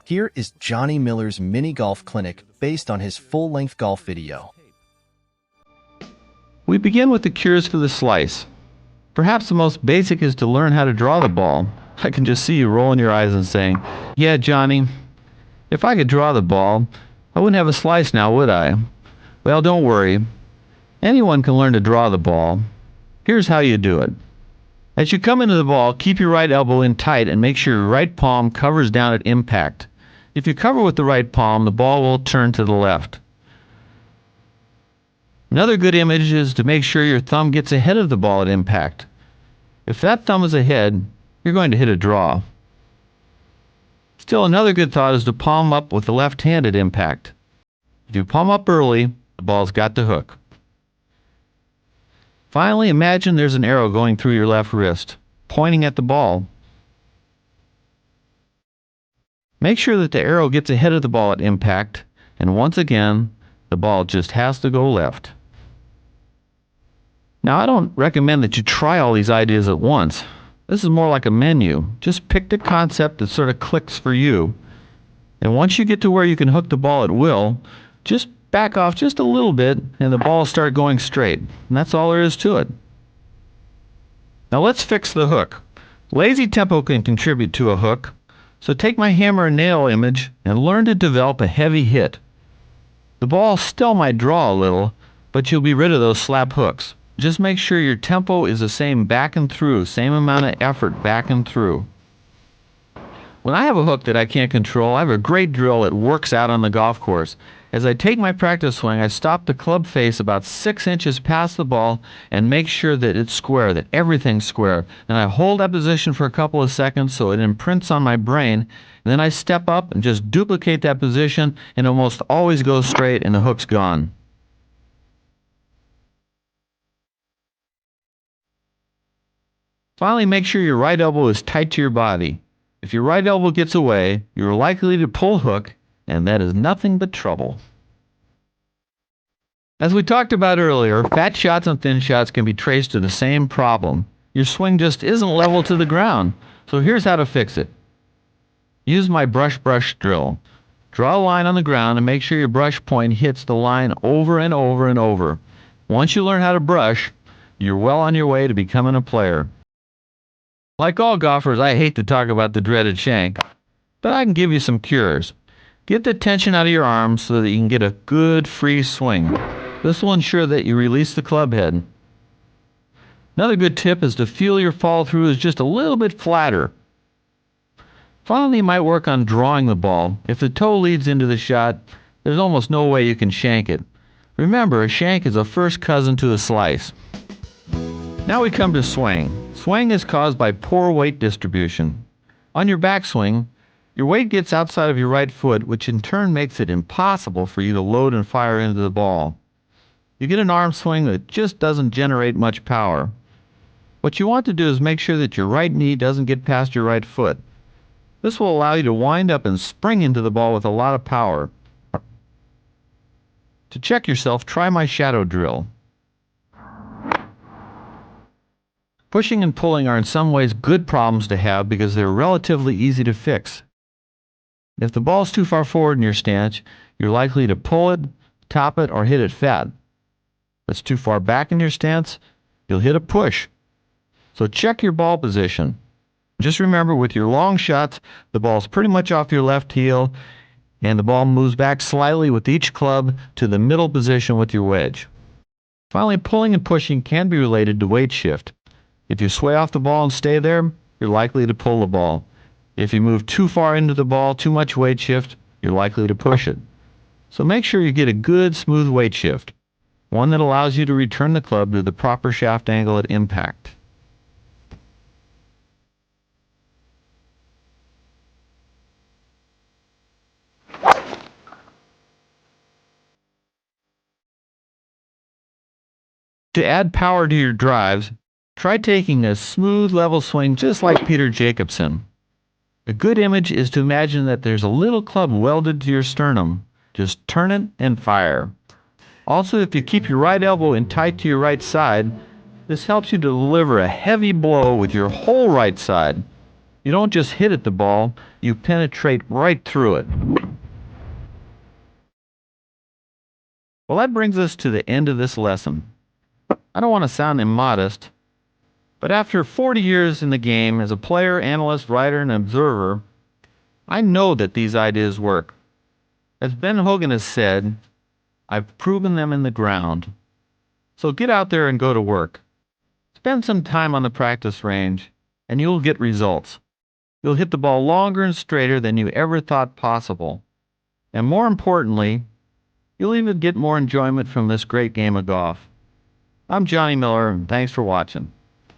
Here is Johnny Miller's mini golf clinic based on his full-length golf video. We begin with the cures for the slice. Perhaps the most basic is to learn how to draw the ball. I can just see you rolling your eyes and saying, "Yeah, Johnny, if I could draw the ball, I wouldn't have a slice now, would I?" Well, don't worry. Anyone can learn to draw the ball. Here's how you do it. As you come into the ball, keep your right elbow in tight and make sure your right palm covers down at impact. If you cover with the right palm, the ball will turn to the left. Another good image is to make sure your thumb gets ahead of the ball at impact. If that thumb is ahead, you're going to hit a draw. Still, another good thought is to palm up with the left hand at impact. If you palm up early, the ball's got to hook. Finally, imagine there's an arrow going through your left wrist, pointing at the ball. Make sure that the arrow gets ahead of the ball at impact, and once again, the ball just has to go left. Now, I don't recommend that you try all these ideas at once. This is more like a menu. Just pick the concept that sort of clicks for you. And once you get to where you can hook the ball at will, just back off just a little bit and the ball will start going straight. And that's all there is to it. Now let's fix the hook. Lazy tempo can contribute to a hook. So take my hammer and nail image and learn to develop a heavy hit. The ball still might draw a little, but you'll be rid of those slap hooks. Just make sure your tempo is the same back and through, same amount of effort back and through. When I have a hook that I can't control, I have a great drill that works out on the golf course. As I take my practice swing, I stop the club face about 6 inches past the ball and make sure that it's square, that everything's square. And I hold that position for a couple of seconds so it imprints on my brain. And then I step up and just duplicate that position, and it almost always goes straight and the hook's gone. Finally, make sure your right elbow is tight to your body. If your right elbow gets away, you're likely to pull hook, and that is nothing but trouble. As we talked about earlier, fat shots and thin shots can be traced to the same problem. Your swing just isn't level to the ground. So here's how to fix it. Use my brush drill. Draw a line on the ground and make sure your brush point hits the line over and over and over. Once you learn how to brush, you're well on your way to becoming a player. Like all golfers, I hate to talk about the dreaded shank, but I can give you some cures. Get the tension out of your arms so that you can get a good free swing. This will ensure that you release the club head. Another good tip is to feel your fall through is just a little bit flatter. Finally, you might work on drawing the ball. If the toe leads into the shot, there's almost no way you can shank it. Remember, a shank is a first cousin to a slice. Now we come to swing. Swing is caused by poor weight distribution. On your backswing, your weight gets outside of your right foot, which in turn makes it impossible for you to load and fire into the ball. You get an arm swing that just doesn't generate much power. What you want to do is make sure that your right knee doesn't get past your right foot. This will allow you to wind up and spring into the ball with a lot of power. To check yourself, try my shadow drill. Pushing and pulling are in some ways good problems to have because they're relatively easy to fix. If the ball's too far forward in your stance, you're likely to pull it, top it, or hit it fat. If it's too far back in your stance, you'll hit a push. So check your ball position. Just remember, with your long shots, the ball's pretty much off your left heel, and the ball moves back slightly with each club to the middle position with your wedge. Finally, pulling and pushing can be related to weight shift. If you sway off the ball and stay there, you're likely to pull the ball. If you move too far into the ball, too much weight shift, you're likely to push it. So make sure you get a good, smooth weight shift, one that allows you to return the club to the proper shaft angle at impact. To add power to your drives, try taking a smooth, level swing just like Peter Jacobsen. A good image is to imagine that there's a little club welded to your sternum. Just turn it and fire. Also, if you keep your right elbow in tight to your right side, this helps you to deliver a heavy blow with your whole right side. You don't just hit at the ball, you penetrate right through it. Well, that brings us to the end of this lesson. I don't want to sound immodest, but after 40 years in the game as a player, analyst, writer, and observer, I know that these ideas work. As Ben Hogan has said, I've proven them in the ground. So get out there and go to work. Spend some time on the practice range, and you'll get results. You'll hit the ball longer and straighter than you ever thought possible. And more importantly, you'll even get more enjoyment from this great game of golf. I'm Johnny Miller, and thanks for watching.